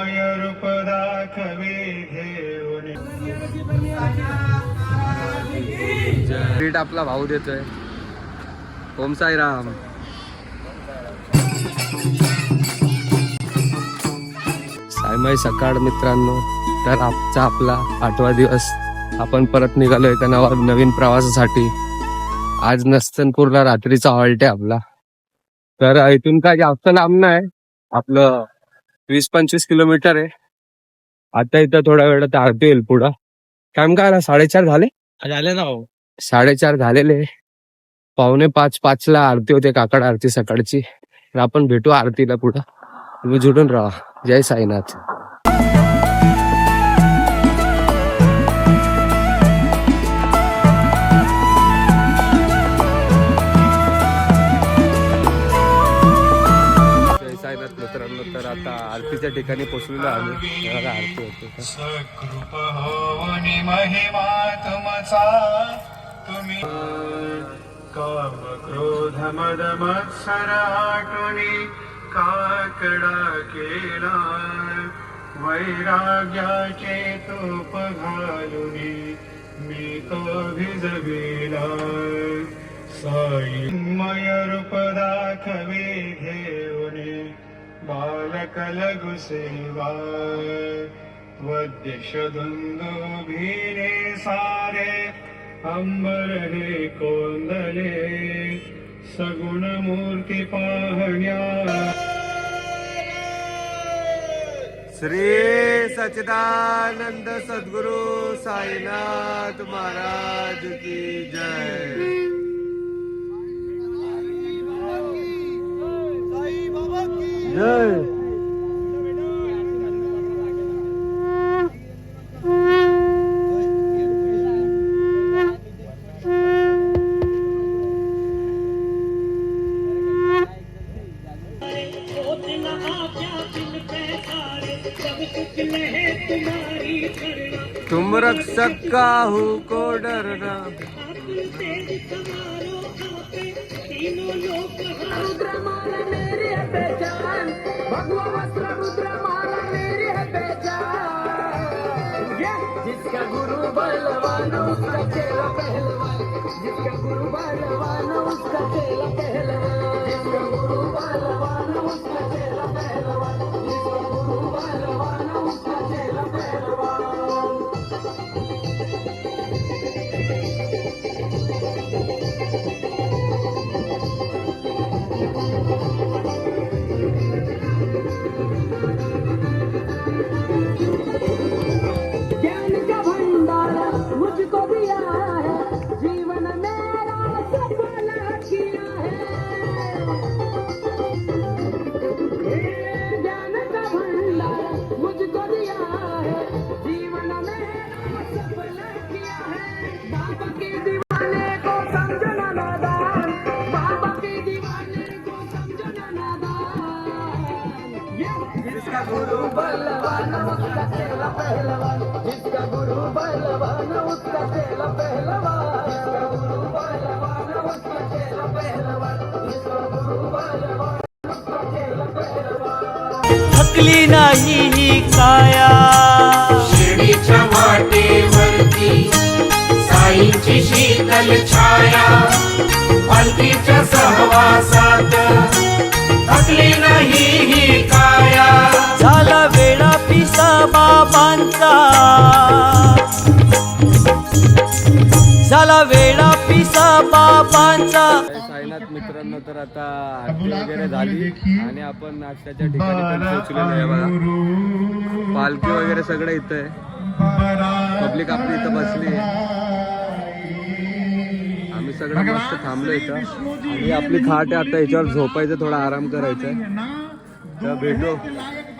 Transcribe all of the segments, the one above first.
चिन्मय रूप दाखवे घेऊन ट्रीट आपला भाऊ देतोय. ओम साईराम. सायमय सकाळ मित्रांनो. तर आजचा आपला 8वा दिवस. आपण परत निघालो एका नवीन प्रवासासाठी. आज नस्तनपूरला रात्रीचा हॉल्ट आहे आपला. तर इथून काय जास्त लांब नाही, आपलं 20-25 किलोमीटर आहे. आता इथं थोड्या वेळात आरती येईल पुढं. टाइम काय 4:30 झाले ना. 4:30 झालेले. 4:45-5ला आरती होते, काकड आरती सकाळची. तर आपण भेटू आरतीला पुढं. तुम्ही जुडून राहा. जय साईनाथ. मित्रांनो, तर आता आरतीच्या ठिकाणी पोहोचलेलो आम्ही. आरती होते. सकृप होनी महिमा तुमचा तुम्ही काम क्रोध मद मत्सर आटुनी काकडा केला वैराग्याचे तूप घालुनी मी तो भिजविला साईमय रूप दाखवे घेऊने बालक लघु सेवा वद्यश दुंदुभिने सारे अंबर हे कोंदले सगुण मूर्ती पाहण्या. श्री सच्चिदानंद सद्गुरु साईनाथ महाराज की जय. जय. तुम रक्षक काहू को डरना. जिसका गुरु बलवान उसका चेला पहलवान. जिसका गुरु बलवान उसका चेला पहलवान. जिसका गुरु बलवान उसका चेला पहलवान. जिसका गुरु बलवान उसका चेला पहलवान. ज्ञान का भंडार मुझको दिया है, जीवन मेरा सफल किया है. ज्ञान का भंडार मुझको दिया है, जीवन मेरा सफल किया है. बाबा के दीवाने को समझना नादान. बाबा के दीवाने को समझना नादान. जिसका गुरु बलवान उसका चेला पहलवान. जिसका गुरु बलवान उसका चेला पहलवान. जिसका गुरु बलवान उसका चेला पहलवान. जिसका गुरु बलवान उसका चेला पहलवान. थकली नाही ही काया शिर्डीच्या वाटेवरती साईंची शीतल छाया पालखीच्या सहवासात थकली नाही ही काया. झाला वेळा पिसा बाबांचा. झाला वेळा पिसा बाबांचा. साईनाथ मित्रांनो, तर आता आरती वगैरे झाली आणि आपण नाश्त्याच्या ठिकाणी पण पोहोचलेलो आहे बघा. पालखी वगैरे सगळं इथं आहे. पब्लिक आपली इथं बसली आहे. आम्ही सगळं मस्त थांबलो इथं आणि आपली खाट आहे. आता याच्यावर झोपायचं, थोडा आराम करायचा आहे. तर भेटू,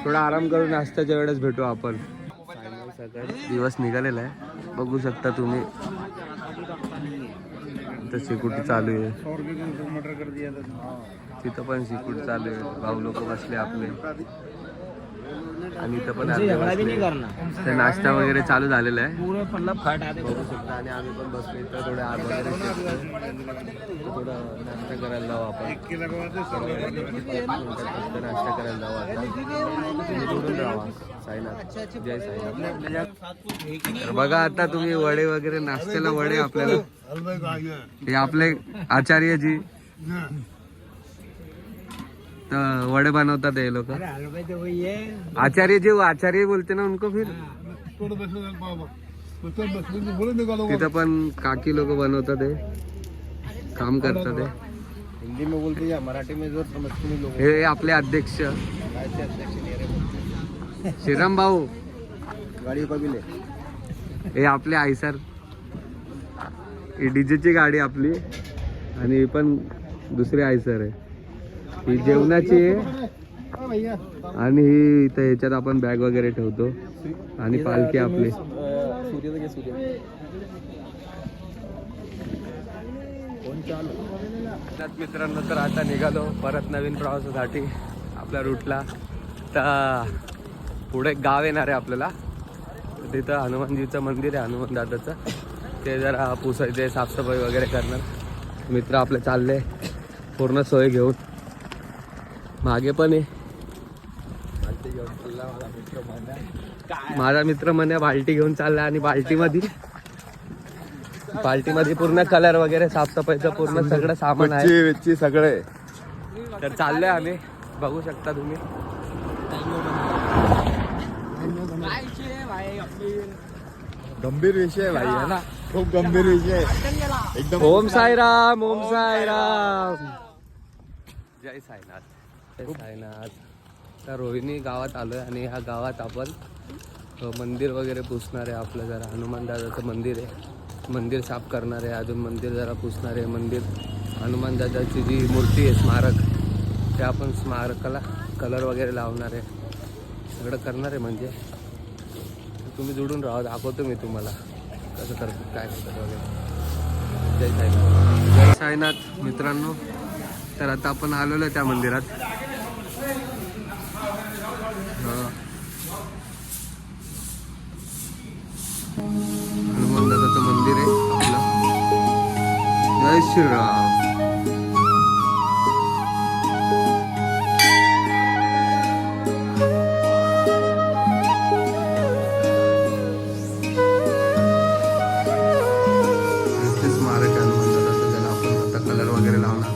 थोडा आराम करून नाश्त्याच्या वेळेस भेटू आपण. दिवस निघालेला आहे, बघू शकता तुम्ही. इथं सिक्युरिटी चालू आहे, तिथं पण सिक्युरिटी चालू आहे. भाऊ लोक बसले आपले. आणि इथं पण अर्धे बसले. तर नाश्ता वगैरे चालू झालेला आहे बघू शकता. आणि आम्ही पण बसलो इथं थोडं आग वगैरे शेकतोय. थोडं नाश्ता करायला जाऊ आपण. नाश्ता करायला जाऊ आता. तुम्ही जोडून राहा. साईनाथ, जय साईनाथ. तर बघा आता तुम्ही वडे वगैरे नाश्त्याला वडे आपल्याला हे आपले आचार्यजी तर वडे बनवतात हे लोक. आचार्यजी आचार्य बोलते ना उनको फिर. तिथं पण काकी लोक बनवतात हे काम करतात हे. हिंदी में बोलते या मराठी में जो समझते नहीं लोग. हे आपले अध्यक्ष श्रीराम भाऊ. गाड़ी को भी ले. हे आपले आयसर. ही डीजेची गाडी आपली आणि ही पण दुसरी आयसर आहे. ही जेवणाची आहे आणि ही इथं ह्याच्यात आपण बॅग वगैरे ठेवतो. आणि पालखी आपली. मित्रांनो तर आता निघालो परत नवीन प्रवासासाठी आपल्या रूटला. तर पुढे गाव येणार आहे आपल्याला. तिथं हनुमानजीचं मंदिर आहे हनुमान दादाचं. ते जरा पुसायचे साफसफाई वगैरे करणार. मित्र आपले चालले पूर्ण सोय घेऊन. मागे पण आहे माझा मित्र म्हणे बाल्टी घेऊन चालला. आणि बाल्टीमध्ये पूर्ण कलर वगैरे साफसफाईचं पूर्ण सगळं सामान आहे सगळे. तर चाललोय आम्ही. बघू शकता तुम्ही. गंभीर विषय है भाई है ना. खूप गंभीर विषय है एकदम. ओम साईराम. ओम साईराम. जय साईनाथ. जय साईनाथ. तर रोहिणी गावात आलोय आणि ह्या गावात आपण मंदिर वगैरे पुसणार आहे. आपलं जरा हनुमान दादाचं मंदिर आहे. मंदिर साफ करणार आहे. अजून मंदिर जरा पुसणार आहे. मंदिर हनुमान दादाची जी मूर्ती आहे स्मारक ते आपण स्मारकाला कलर वगैरे लावणार आहे. सगळं करणार आहे. म्हणजे तुम्ही जोडून राहा. दाखवतो मी तुम्हाला कसं करतात काय करतात वगैरे. जय साईनाथ. जय साईनाथ मित्रांनो. तर आता आपण आलेलो आहे त्या मंदिरात. हनुमान दादाचं मंदिर आहे आपलं. जय श्रीराम. स्मारक आहे हनुमान दादाचं. त्याला आपण आता कलर वगैरे लावणार.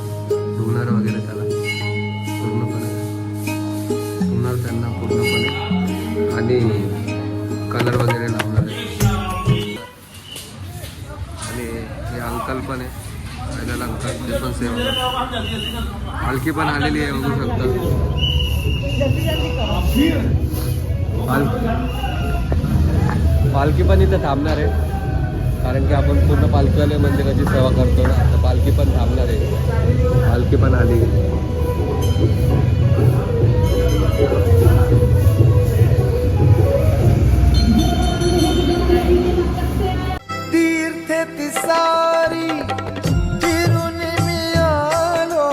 धुणार वगैरे त्याला पूर्णपणे. धुणार त्यांना पूर्णपणे आणि कलर वगैरे लावणार आहे. आणि हे अंकल पण आहे. पहिल्याला अंकल ते पण सेवा करतात. पालखी पण आलेली आहे बघू शकता. पालखी पण इथं थांबणार आहे कारण की आपण पूर्ण पालखीवाले मंदिराची सेवा करतो ना. तर पालखी पण थांबणार आहे. पालखी पण आली. तीर्थ तिसारी फिरून मी आलो.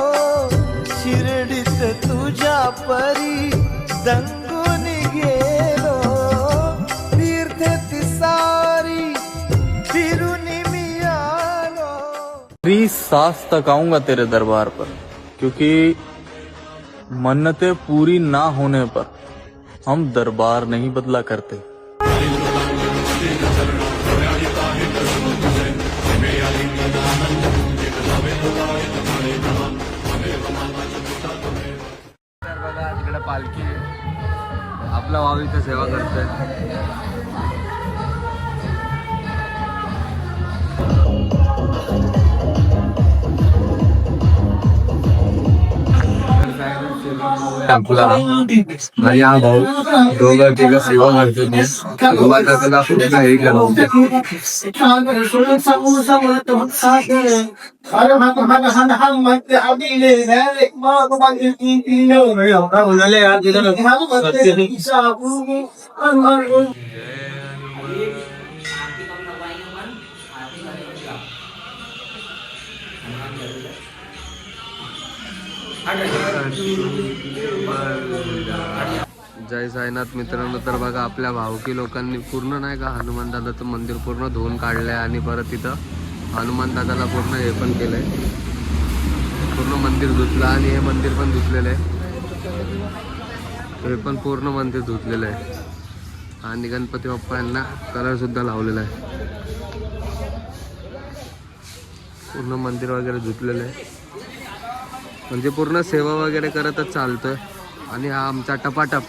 शिर्डीत तुझ्या परी दंगून गेलो. तीर्थ तिसारी फिरून मी आलो. 30 सांस तक आऊंगा तेरे दरबार पर, क्योंकि मन्नतें पूरी ना होने पर हम दरबार नहीं बदला करते. तर बघा तिकडे पालखी आपला भाऊ इथं सेवा करतोय. आपला आणि हा भाऊ दोघं तिघं सेवा करतो. त्याला पूर्ण हे केलं. जय साईनाथ मित्रांनो. तर बघा आपल्या भावकी लोकांनी पूर्ण नाही का हनुमान दादाचं मंदिर पूर्ण धुवून काढलंय आणि परत तिथं हनुमान दादाला पूर्ण हे पण केलंय. पूर्ण मंदिर धुतलं आणि हे मंदिर पण धुतलेलं आहे. हे पण पूर्ण मंदिर धुतलेलं आहे आणि गणपती बाप्पा यांना कलर सुद्धा लावलेला आहे. पूर्ण मंदिर वगैरे धुतलेलं आहे म्हणजे पूर्ण सेवा वगैरे करतच चालतोय. आणि हा आमचा टपाटप.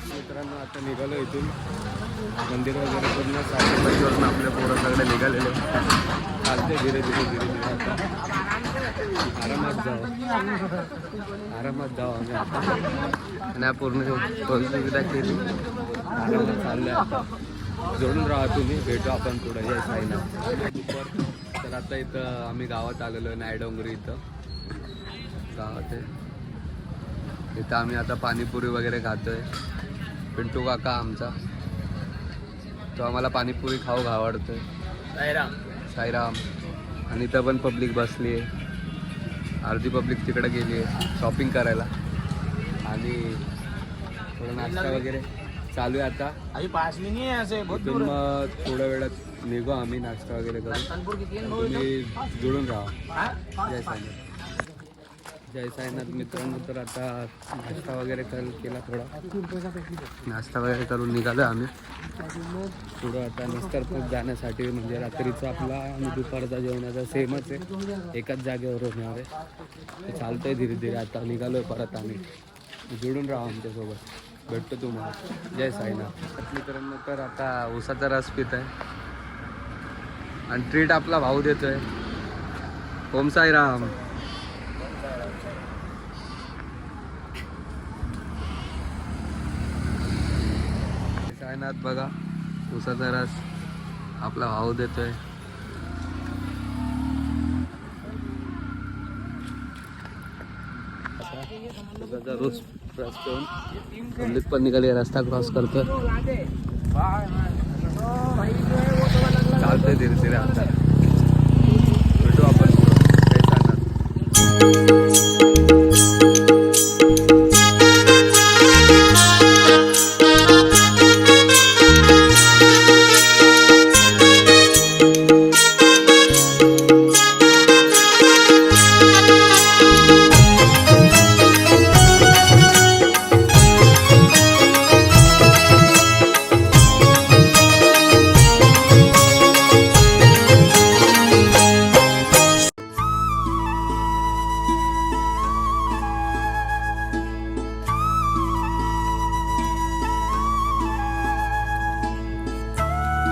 मित्रांनो आता निघालो इथून. मंदिर वगैरे पूर्ण साडेपाचवरून आपल्या पोरं सगळे निघालेले. चालते धीरे धीरे धीरे धीरे आता आरामात जाऊ आम्ही आता. आणि पूर्ण सुविधा केली आरामात चालले आता. जोडून राहा तुम्ही. भेटू आपण पुढे. जय साईनाथ. तर आता इथं आम्ही गावात आलेलो आहे. नायडोंगरी इथं गावात आहे. इथं आम्ही आता पाणीपुरी वगैरे खातोय. पिंटू काका आमचा तो आम्हाला पाणीपुरी खाऊ आवडतोय. साईराम. आणि इथं पण पब्लिक बसली आहे. अर्धी पब्लिक तिकडे गेली आहे शॉपिंग करायला. आणि थोडं नाश्ता वगैरे चालू आहे आता. इथून मग थोड्या वेळात निघू आम्ही नाश्ता वगैरे करू. तुम्ही जुळून राहा. जय साईनाथ. जय साईनाथ मित्रांनो. तर आता नाश्ता वगैरे केला. थोडा नाश्ता वगैरे करून निघालो आम्ही पुढं आता नस्तरपूर जाण्यासाठी. म्हणजे रात्रीचा आपला आणि दुपारचा जेवणाचा सेमच आहे. एकाच जागेवर होणार आहे. ते चालतंय धीरे धीरे. आता निघालो आहे परत आम्ही. जोडून राहा आमच्यासोबत. भेटतो तुम्हाला. जय साईनाथ मित्रांनो. तर आता ऊसाचा रस पित आहे आणि ट्रीट आपला भाऊ देतोय. ओम साईराम. साईनाथ बघा ऊसाचा रस आपला भाऊ देतोय. ऊसाचा रोज रस पिऊन पब्लिक पण निघाली. रस्ता क्रॉस करतोय. चालतंय धीरे धीरे आता. भेटू आपण. जय साईनाथ.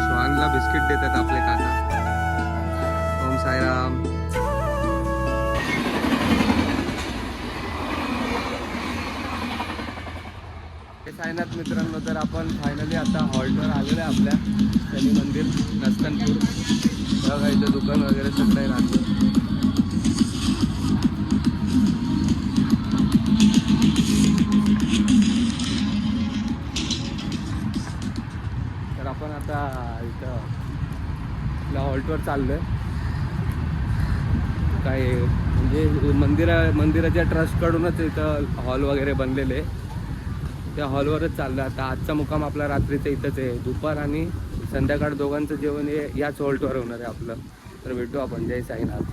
श्वानला बिस्किट देतात आपले काका. ओम साईराम. साईनाथ मित्रांनो. तर आपण फायनली आता हॉल्टवर आलेलो आहे आपल्या शनी मंदिर नस्तनपूर. बघा इथं दुकान वगैरे सगळं राहतं. तर आपण आता इथं आपल्या हॉल्टवर चाललोय. काय म्हणजे मंदिराच्या ट्रस्टकडूनच इथं हॉल वगैरे बनलेले. त्या हॉलवरच चाललं आता. आजचा मुक्काम आपला रात्रीचं इथंच आहे. दुपार आणि संध्याकाळ दोघांचं जेवण हे याच हॉल्टवर होणार आहे आपलं. तर भेटू आपण. जय साईनाथ.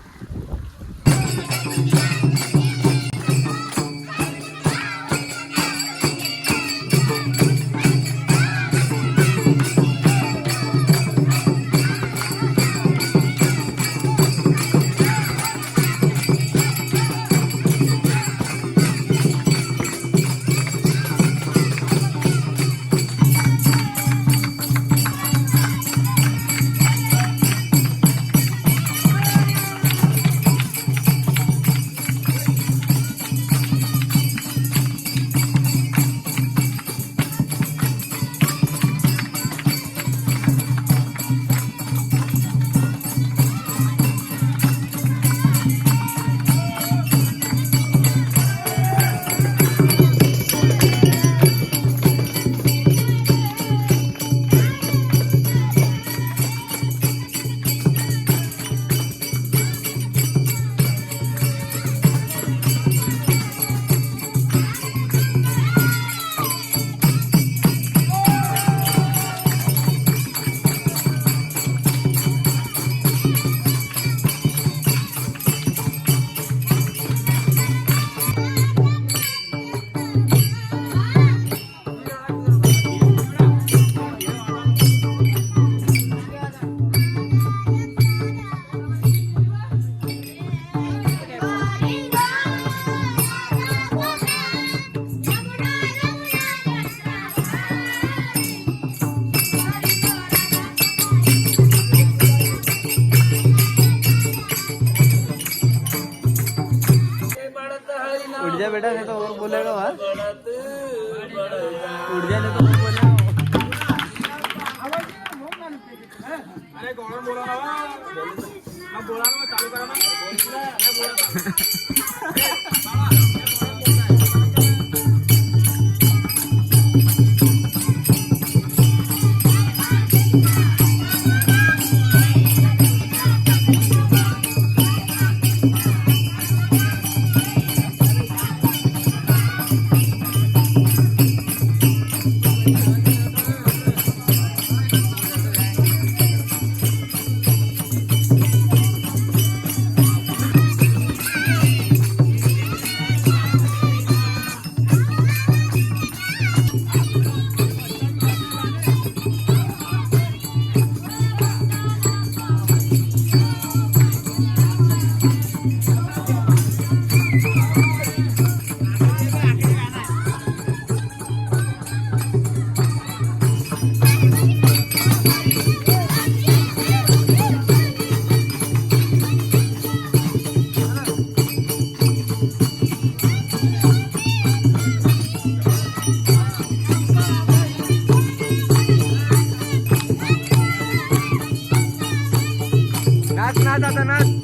नाच नाच आता नाच.